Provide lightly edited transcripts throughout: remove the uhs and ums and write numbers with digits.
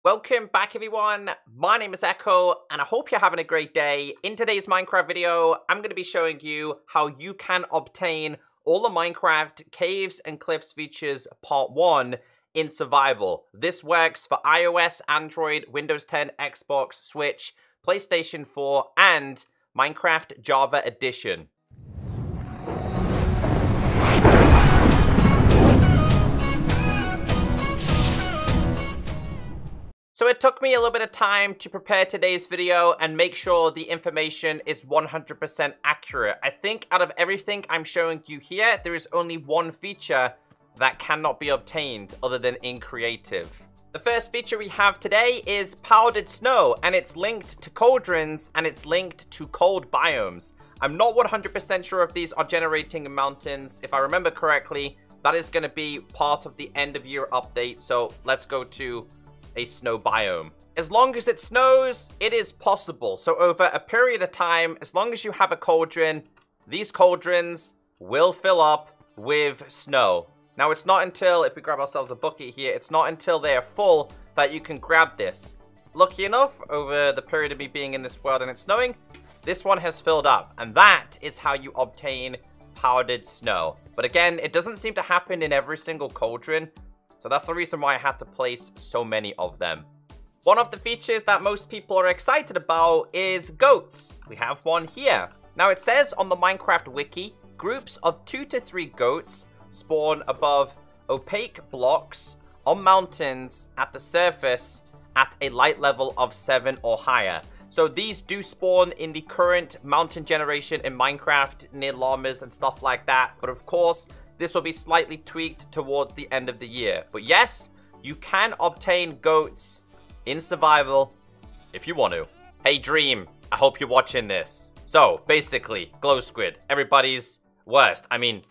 Welcome back everyone, my name is Echo and I hope you're having a great day. In today's Minecraft video, I'm going to be showing you how you can obtain all the Minecraft Caves and Cliffs features part 1 in survival. This works for iOS, Android, Windows 10, Xbox, Switch, PlayStation 4 and Minecraft Java Edition. So it took me a little bit of time to prepare today's video and make sure the information is 100% accurate. I think out of everything I'm showing you here, there is only one feature that cannot be obtained other than in creative. The first feature we have today is powdered snow, and it's linked to cauldrons and it's linked to cold biomes. I'm not 100% sure if these are generating in mountains. If I remember correctly, that is going to be part of the end of year update. So let's go to a snow biome. As long as it snows, it is possible. So over a period of time, as long as you have a cauldron, these cauldrons will fill up with snow. Now it's not until, if we grab ourselves a bucket here, it's not until they are full that you can grab this. Lucky enough, over the period of me being in this world and it's snowing, this one has filled up. And that is how you obtain powdered snow. But again, it doesn't seem to happen in every single cauldron. So that's the reason why I had to place so many of them. One of the features that most people are excited about is goats. We have one here. Now it says on the Minecraft wiki, groups of 2 to 3 goats spawn above opaque blocks on mountains at the surface at a light level of 7 or higher. So these do spawn in the current mountain generation in Minecraft near llamas and stuff like that. But of course, this will be slightly tweaked towards the end of the year. But yes, you can obtain goats in survival if you want to. Hey Dream, I hope you're watching this. So basically, glow squid, everybody's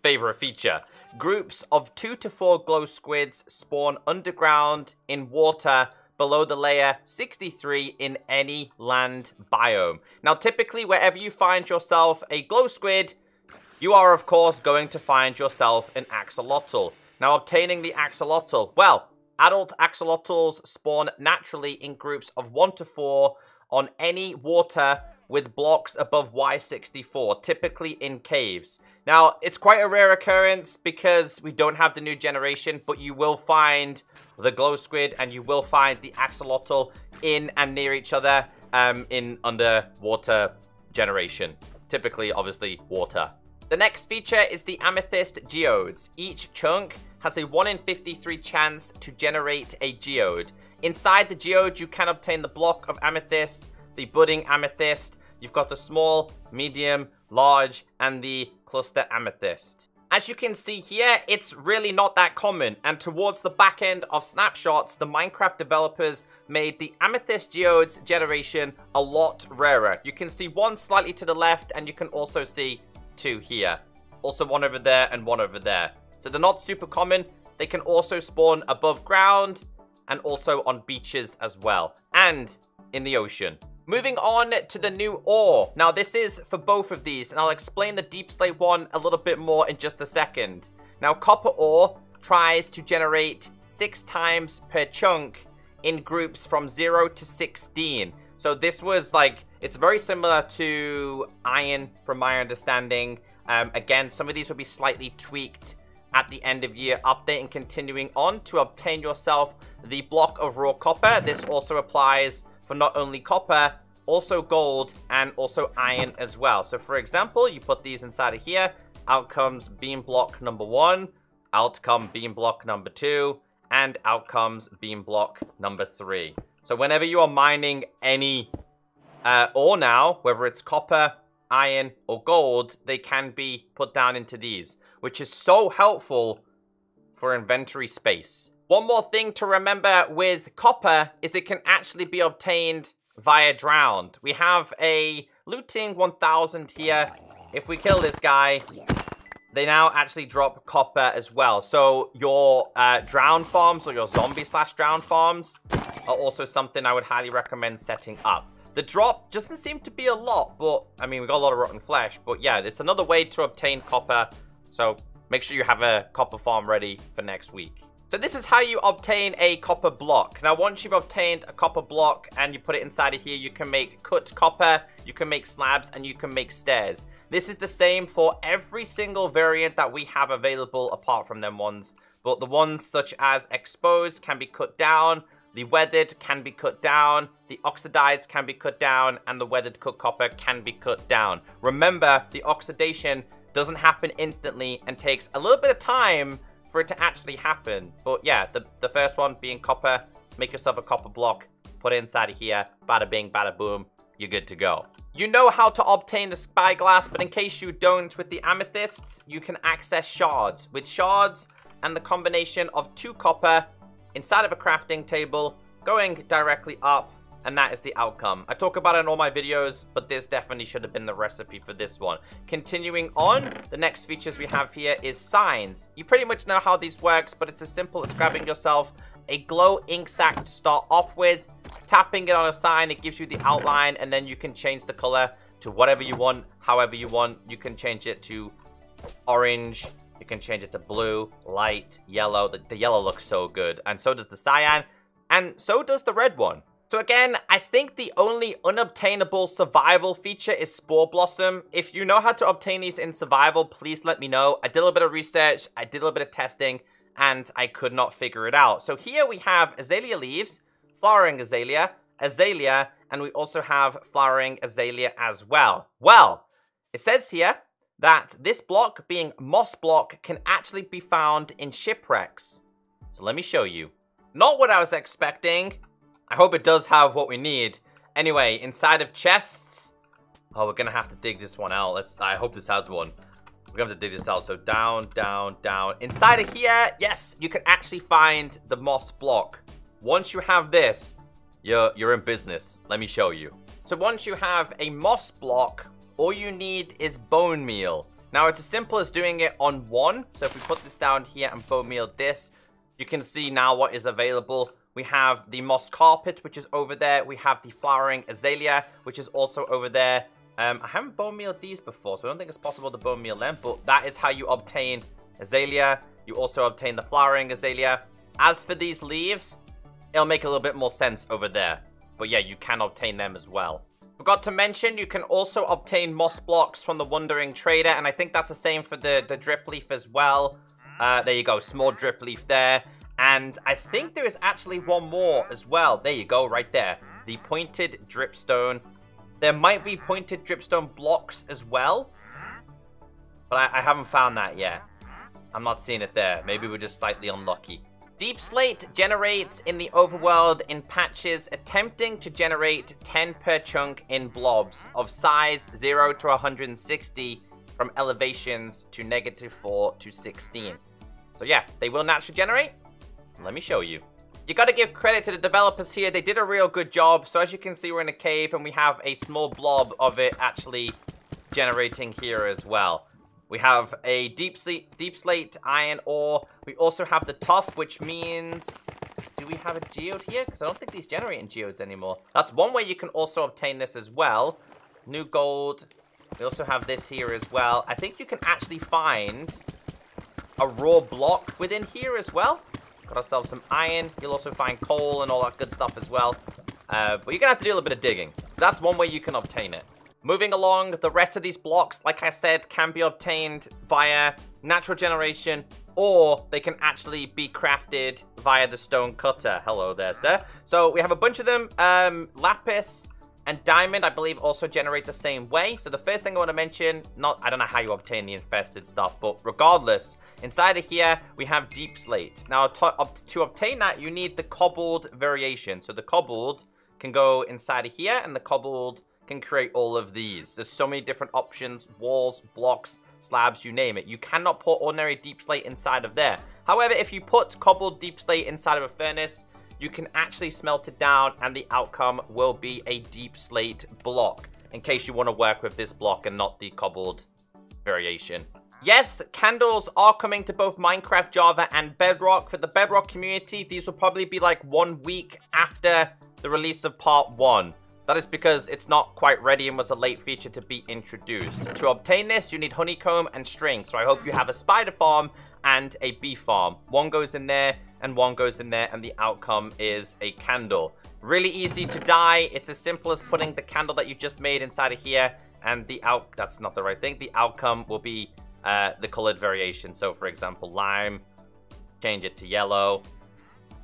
favorite feature. Groups of 2 to 4 glow squids spawn underground in water below the layer 63 in any land biome. Now typically wherever you find yourself a glow squid, you are, of course, going to find yourself an axolotl. Now, obtaining the axolotl. Well, adult axolotls spawn naturally in groups of 1 to 4 on any water with blocks above Y64, typically in caves. Now, it's quite a rare occurrence because we don't have the new generation, but you will find the glow squid and you will find the axolotl in and near each other in underwater generation. Typically, obviously, water. The next feature is the amethyst geodes. Each chunk has a 1 in 53 chance to generate a geode. Inside the geode, you can obtain the block of amethyst, the budding amethyst. You've got the small, medium, large, and the cluster amethyst. As you can see here, it's really not that common. And towards the back end of snapshots, the Minecraft developers made the amethyst geodes generation a lot rarer. You can see one slightly to the left, and you can also see 2 here. Also one over there and one over there. So they're not super common. They can also spawn above ground and also on beaches as well. And in the ocean. Moving on to the new ore. Now this is for both of these and I'll explain the deepslate one a little bit more in just a second. Now copper ore tries to generate 6 times per chunk in groups from 0 to 16. So this was like, it's very similar to iron from my understanding. Again, some of these will be slightly tweaked at the end of year update and continuing on to obtain yourself the block of raw copper. This also applies for not only copper, also gold and also iron as well. So for example, you put these inside of here, out comes beam block number 1, out come beam block number 2, and out comes beam block number 3. So whenever you are mining any ore now, whether it's copper, iron, or gold, they can be put down into these, which is so helpful for inventory space. One more thing to remember with copper is it can actually be obtained via drowned. We have a looting 1000 here. If we kill this guy, they now actually drop copper as well. So your drown farms or your zombie/drown farms are also something I would highly recommend setting up. The drop doesn't seem to be a lot, but I mean, we got a lot of rotten flesh. But yeah, it's another way to obtain copper. So make sure you have a copper farm ready for next week. So this is how you obtain a copper block. Now, once you've obtained a copper block and you put it inside of here, you can make cut copper, you can make slabs, and you can make stairs. This is the same for every single variant that we have available apart from them ones. But the ones such as exposed can be cut down, the weathered can be cut down, the oxidized can be cut down, and the weathered cut copper can be cut down. Remember, the oxidation doesn't happen instantly and takes a little bit of time for it to actually happen. But yeah, the first one being copper, make yourself a copper block, put it inside of here, bada bing, bada boom, you're good to go. You know how to obtain the spyglass, but in case you don't with the amethysts, you can access shards. With shards and the combination of 2 copper inside of a crafting table, going directly up, and that is the outcome. I talk about it in all my videos, but this definitely should have been the recipe for this one. Continuing on, the next features we have here is signs. You pretty much know how these works, but it's as simple as grabbing yourself a glow ink sac to start off with, tapping it on a sign, it gives you the outline, and then you can change the color to whatever you want, however you want. You can change it to orange, you can change it to blue, light, yellow. The yellow looks so good, and so does the cyan, and so does the red one. So again, I think the only unobtainable survival feature is sporeblossom. If you know how to obtain these in survival, please let me know. I did a little bit of research, I did a little bit of testing, and I could not figure it out. So here we have azalea leaves, flowering azalea, azalea, and we also have flowering azalea as well. Well, it says here that this block, being moss block, can actually be found in shipwrecks. So let me show you. Not what I was expecting. I hope it does have what we need. Anyway, inside of chests. Oh, we're gonna have to dig this one out. I hope this has one. We're gonna have to dig this out. So down, down, down. Inside of here, yes, you can actually find the moss block. Once you have this, you're in business. Let me show you. So once you have a moss block, all you need is bone meal. Now, it's as simple as doing it on 1. So if we put this down here and bone meal this, you can see now what is available. We have the moss carpet, which is over there. We have the flowering azalea, which is also over there. I haven't bone mealed these before, so I don't think it's possible to bone meal them, but that is how you obtain azalea. You also obtain the flowering azalea. As for these leaves, it'll make a little bit more sense over there. But yeah, you can obtain them as well. Forgot to mention, you can also obtain moss blocks from the Wandering Trader, and I think that's the same for the drip leaf as well. There you go, small drip leaf there. And I think there is actually one more as well. There you go, right there. The pointed dripstone. There might be pointed dripstone blocks as well, but I haven't found that yet. I'm not seeing it there. Maybe we're just slightly unlucky. Deepslate generates in the overworld in patches, attempting to generate 10 per chunk in blobs of size 0 to 160 from elevations to -4 to 16. So yeah, they will naturally generate. Let me show you. You gotta give credit to the developers here. They did a real good job. So as you can see, we're in a cave and we have a small blob of it actually generating here as well. We have a deep slate iron ore. We also have the tuff, which means... Do we have a geode here? Because I don't think these generate in geodes anymore. That's one way you can also obtain this as well. New gold. We also have this here as well. I think you can actually find a raw block within here as well. Got ourselves some iron. You'll also find coal and all that good stuff as well. But you're going to have to do a little bit of digging. That's one way you can obtain it. Moving along, the rest of these blocks, like I said, can be obtained via natural generation, or they can actually be crafted via the stone cutter. Hello there, sir. So we have a bunch of them. Lapis and diamond, I believe, also generate the same way. So the first thing I want to mention, I don't know how you obtain the infested stuff, but regardless, inside of here, we have deep slate. Now, to obtain that, you need the cobbled variation. So the cobbled can go inside of here, and the cobbled can create all of these. There's so many different options, walls, blocks, slabs, you name it. You cannot put ordinary deep slate inside of there. However, if you put cobbled deep slate inside of a furnace, you can actually smelt it down and the outcome will be a deep slate block, in case you want to work with this block and not the cobbled variation. Yes, candles are coming to both Minecraft, Java, and Bedrock. For the Bedrock community, these will probably be like 1 week after the release of part 1. That is because it's not quite ready and was a late feature to be introduced. To obtain this, you need honeycomb and string. So I hope you have a spider farm and a bee farm. One goes in there and one goes in there, and the outcome is a candle. Really easy to dye. It's as simple as putting the candle that you just made inside of here, and that's not the right thing. The outcome will be the colored variation. So for example, lime, change it to yellow,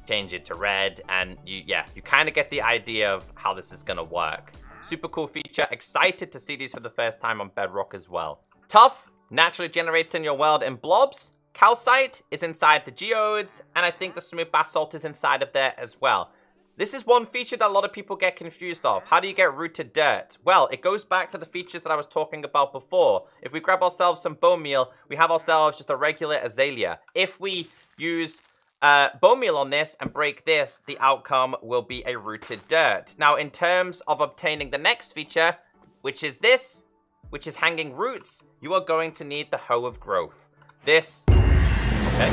change it to red, and you kind of get the idea of how this is gonna work. Super cool feature. Excited to see these for the first time on Bedrock as well. Tuff naturally generates in your world in blobs. Calcite is inside the geodes, and I think the smooth basalt is inside of there as well. This is one feature that a lot of people get confused of. How do you get rooted dirt? Well, it goes back to the features that I was talking about before. If we grab ourselves some bone meal, we have ourselves just a regular azalea. If we use bone meal on this and break this, the outcome will be a rooted dirt. Now, in terms of obtaining the next feature, which is this, which is hanging roots, you are going to need the hoe of growth. This, okay.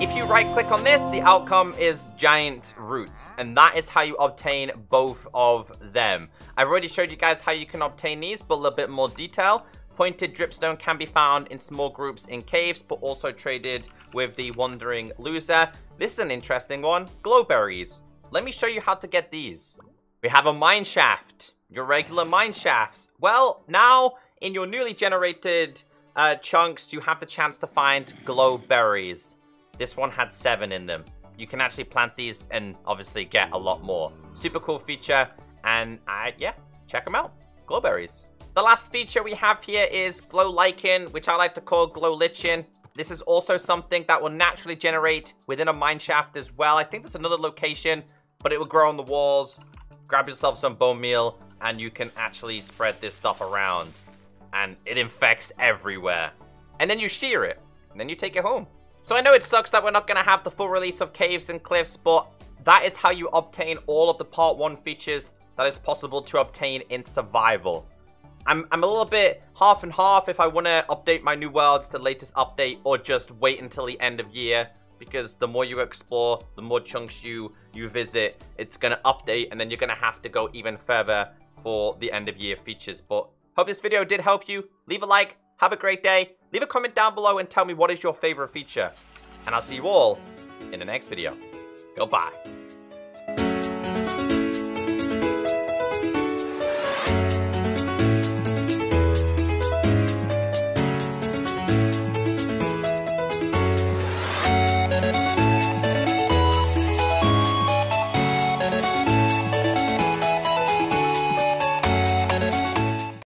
If you right click on this, the outcome is giant roots, and that is how you obtain both of them. I've already showed you guys how you can obtain these, but a little bit more detail. Pointed dripstone can be found in small groups in caves, but also traded with the wandering loser. This is an interesting one, glowberries. Let me show you how to get these. We have a mine shaft, your regular mine shafts. Well, now in your newly generated chunks, you have the chance to find glowberries. This one had 7 in them. You can actually plant these and obviously get a lot more. Super cool feature, and yeah, check them out. Glowberries. The last feature we have here is glow lichen, which I like to call glow lichen. This is also something that will naturally generate within a mine shaft as well. I think there's another location, but it will grow on the walls. Grab yourself some bone meal, and you can actually spread this stuff around. And it infects everywhere. And then you shear it, and then you take it home. So I know it sucks that we're not going to have the full release of caves and cliffs, but that is how you obtain all of the part 1 features that is possible to obtain in survival. I'm a little bit half and half if I want to update my new worlds to the latest update or just wait until the end of year, because the more you explore, the more chunks you visit, it's going to update, and then you're going to have to go even further for the end of year features. But hope this video did help you. Leave a like, have a great day, leave a comment down below and tell me what is your favorite feature, and I'll see you all in the next video. Goodbye.